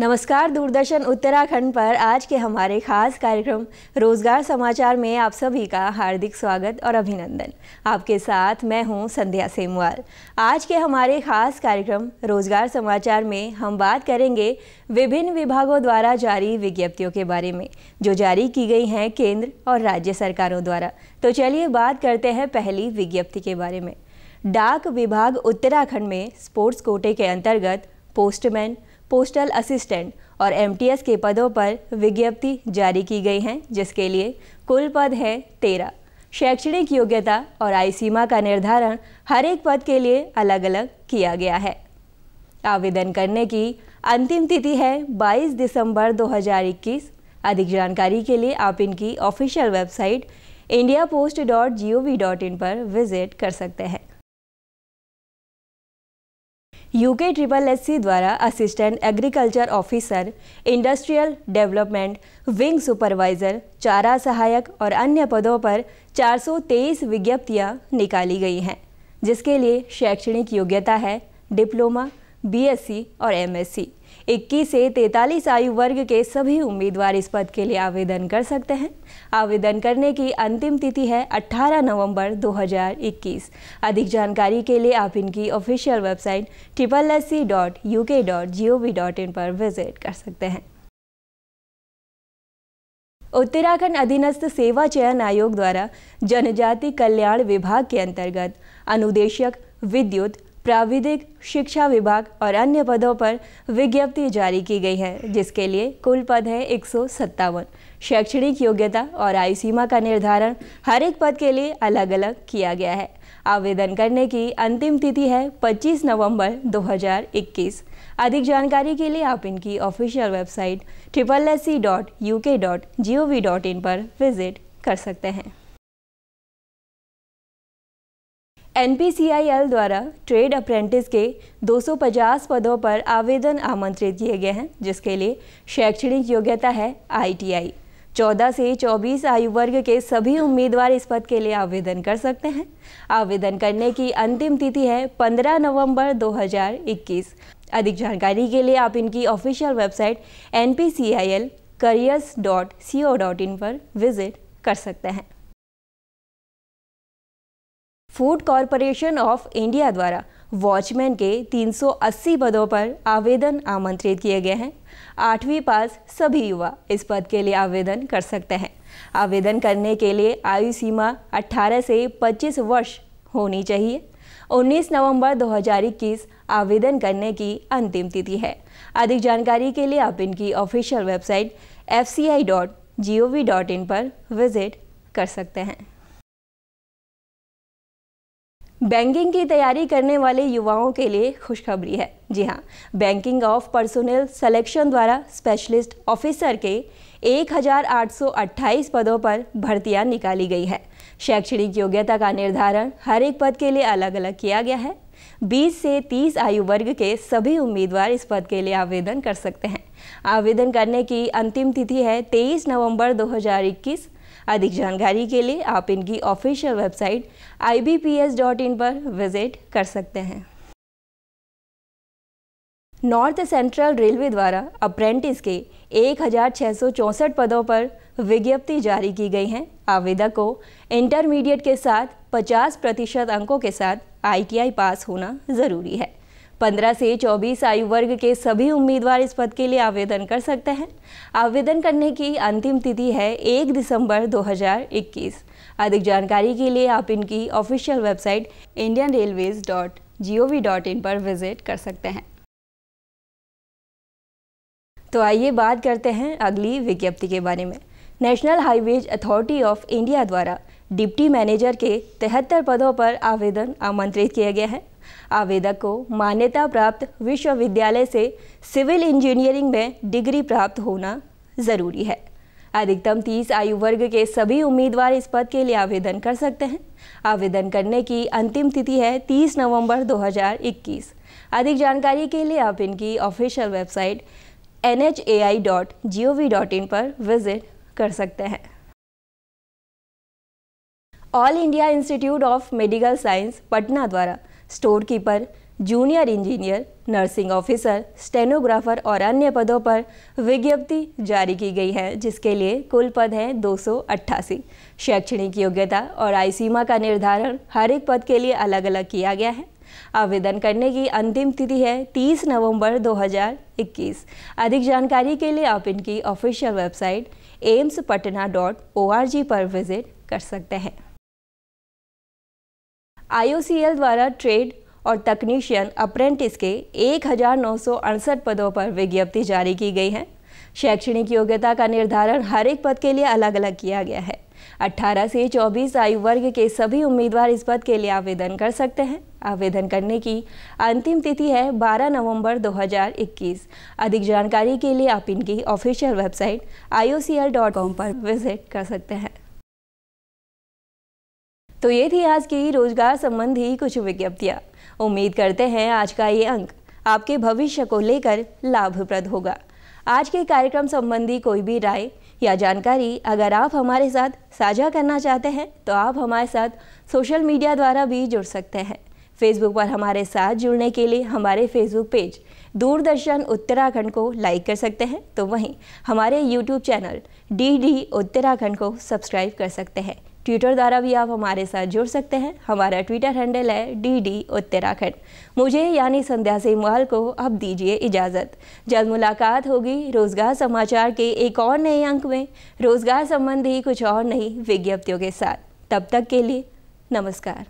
नमस्कार। दूरदर्शन उत्तराखंड पर आज के हमारे खास कार्यक्रम रोजगार समाचार में आप सभी का हार्दिक स्वागत और अभिनंदन। आपके साथ मैं हूं संध्या सेमवाल। आज के हमारे खास कार्यक्रम रोजगार समाचार में हम बात करेंगे विभिन्न विभागों द्वारा जारी विज्ञप्तियों के बारे में जो जारी की गई हैं केंद्र और राज्य सरकारों द्वारा। तो चलिए बात करते हैं पहली विज्ञप्ति के बारे में। डाक विभाग उत्तराखंड में स्पोर्ट्स कोटे के अंतर्गत पोस्टमैन, पोस्टल असिस्टेंट और एमटीएस के पदों पर विज्ञप्ति जारी की गई हैं, जिसके लिए कुल पद हैं 13। शैक्षणिक योग्यता और आयु सीमा का निर्धारण हर एक पद के लिए अलग अलग किया गया है। आवेदन करने की अंतिम तिथि है 22 दिसंबर 2021। अधिक जानकारी के लिए आप इनकी ऑफिशियल वेबसाइट indiapost.gov.in पर विजिट कर सकते हैं। UKSSC द्वारा assistant agriculture officer, industrial development, wing supervisor, चारा सहायक और अन्य पदों पर 423 विज्ञप्तियां निकाली गई हैं, जिसके लिए शैक्षणिक योग्यता है डिप्लोमा, BSc और MSc। 21 से 43 आयु वर्ग के सभी उम्मीदवार इस पद के लिए आवेदन कर सकते हैं। आवेदन करने की अंतिम तिथि है 18 नवंबर 2021। अधिक जानकारी के लिए आप इनकी ऑफिशियल वेबसाइट SSSC.uk.gov.in पर विजिट कर सकते हैं। उत्तराखंड अधीनस्थ सेवा चयन आयोग द्वारा जनजाति कल्याण विभाग के अंतर्गत अनुदेशक विद्युत, प्राविधिक शिक्षा विभाग और अन्य पदों पर विज्ञप्ति जारी की गई है, जिसके लिए कुल पद है 157। शैक्षणिक योग्यता और आयु सीमा का निर्धारण हर एक पद के लिए अलग अलग किया गया है। आवेदन करने की अंतिम तिथि है 25 नवंबर 2021। अधिक जानकारी के लिए आप इनकी ऑफिशियल वेबसाइट SSSC.uk.gov.in पर विजिट कर सकते हैं। NPCIL द्वारा ट्रेड अप्रेंटिस के 250 पदों पर आवेदन आमंत्रित किए गए हैं, जिसके लिए शैक्षणिक योग्यता है ITI। 14 से 24 आयु वर्ग के सभी उम्मीदवार इस पद के लिए आवेदन कर सकते हैं। आवेदन करने की अंतिम तिथि है 15 नवंबर 2021। अधिक जानकारी के लिए आप इनकी ऑफिशियल वेबसाइट npcilcareers.co.in पर विजिट कर सकते हैं। फूड कॉरपोरेशन ऑफ इंडिया द्वारा वॉचमैन के 380 पदों पर आवेदन आमंत्रित किए गए हैं। 8वीं पास सभी युवा इस पद के लिए आवेदन कर सकते हैं। आवेदन करने के लिए आयु सीमा 18 से 25 वर्ष होनी चाहिए। 19 नवंबर 2021 आवेदन करने की अंतिम तिथि है। अधिक जानकारी के लिए आप इनकी ऑफिशियल वेबसाइट fci.gov.in पर विजिट कर सकते हैं। बैंकिंग की तैयारी करने वाले युवाओं के लिए खुशखबरी है। जी हाँ, बैंकिंग ऑफ पर्सोनेल सिलेक्शन द्वारा स्पेशलिस्ट ऑफिसर के 1828 पदों पर भर्तियां निकाली गई है। शैक्षणिक योग्यता का निर्धारण हर एक पद के लिए अलग अलग किया गया है। 20 से 30 आयु वर्ग के सभी उम्मीदवार इस पद के लिए आवेदन कर सकते हैं। आवेदन करने की अंतिम तिथि है 23 नवंबर 2021। अधिक जानकारी के लिए आप इनकी ऑफिशियल वेबसाइट ibps.in पर विजिट कर सकते हैं। नॉर्थ सेंट्रल रेलवे द्वारा अप्रेंटिस के 1664 पदों पर विज्ञप्ति जारी की गई हैं। आवेदक को इंटरमीडिएट के साथ 50% अंकों के साथ ITI पास होना जरूरी है। 15 से 24 आयु वर्ग के सभी उम्मीदवार इस पद के लिए आवेदन कर सकते हैं। आवेदन करने की अंतिम तिथि है 1 दिसंबर 2021। अधिक जानकारी के लिए आप इनकी ऑफिशियल वेबसाइट indianrailways.gov.in पर विजिट कर सकते हैं। तो आइए बात करते हैं अगली विज्ञप्ति के बारे में। National highways authority of India द्वारा डिप्टी मैनेजर के 73 पदों पर आवेदन आमंत्रित किए गए हैं। आवेदक को मान्यता प्राप्त विश्वविद्यालय से सिविल इंजीनियरिंग में डिग्री प्राप्त होना जरूरी है। अधिकतम 30 आयु वर्ग के सभी उम्मीदवार इस पद के लिए आवेदन कर सकते हैं। आवेदन करने की अंतिम तिथि है 30 नवंबर 2021। अधिक जानकारी के लिए आप इनकी ऑफिशियल वेबसाइट nhai.gov.in पर विजिट कर सकते हैं। All India Institute of Medical Science Patna द्वारा store keeper, junior engineer, nursing officer, stenographer और अन्य पदों पर विज्ञप्ति जारी की गई है, जिसके लिए कुल पद हैं 288। शैक्षणिक योग्यता और आयु सीमा का निर्धारण हर एक पद के लिए अलग अलग किया गया है। आवेदन करने की अंतिम तिथि है 30 नवंबर 2021। अधिक जानकारी के लिए आप इनकी ऑफिशियल वेबसाइट aimspatna.org पर विजिट कर सकते हैं। IOCL द्वारा ट्रेड और तकनीशियन अप्रेंटिस के 1968 पदों पर विज्ञप्ति जारी की गई है। शैक्षणिक योग्यता का निर्धारण हर एक पद के लिए अलग अलग किया गया है। 18 से 24 आयु वर्ग के सभी उम्मीदवार इस पद के लिए आवेदन कर सकते हैं। आवेदन करने की अंतिम तिथि है 12 नवंबर 2021। अधिक जानकारी के लिए आप इनकी ऑफिशियल वेबसाइट iocl.com पर विजिट कर सकते हैं। तो ये थी आज की रोजगार संबंधी कुछ विज्ञप्तियाँ। उम्मीद करते हैं आज का ये अंक आपके भविष्य को लेकर लाभप्रद होगा। आज के कार्यक्रम संबंधी कोई भी राय या जानकारी अगर आप हमारे साथ साझा करना चाहते हैं तो आप हमारे साथ सोशल मीडिया द्वारा भी जुड़ सकते हैं। फेसबुक पर हमारे साथ जुड़ने के लिए हमारे फेसबुक पेज दूरदर्शन उत्तराखंड को लाइक कर सकते हैं, तो वहीं हमारे यूट्यूब चैनल DD उत्तराखंड को सब्सक्राइब कर सकते हैं। ट्विटर द्वारा भी आप हमारे साथ जुड़ सकते हैं। हमारा ट्विटर हैंडल है DD उत्तराखंड। मुझे यानी संध्या सेमवाल को अब दीजिए इजाज़त। जल्द मुलाकात होगी रोजगार समाचार के एक और नए अंक में रोजगार संबंधी कुछ और नई विज्ञप्तियों के साथ। तब तक के लिए नमस्कार।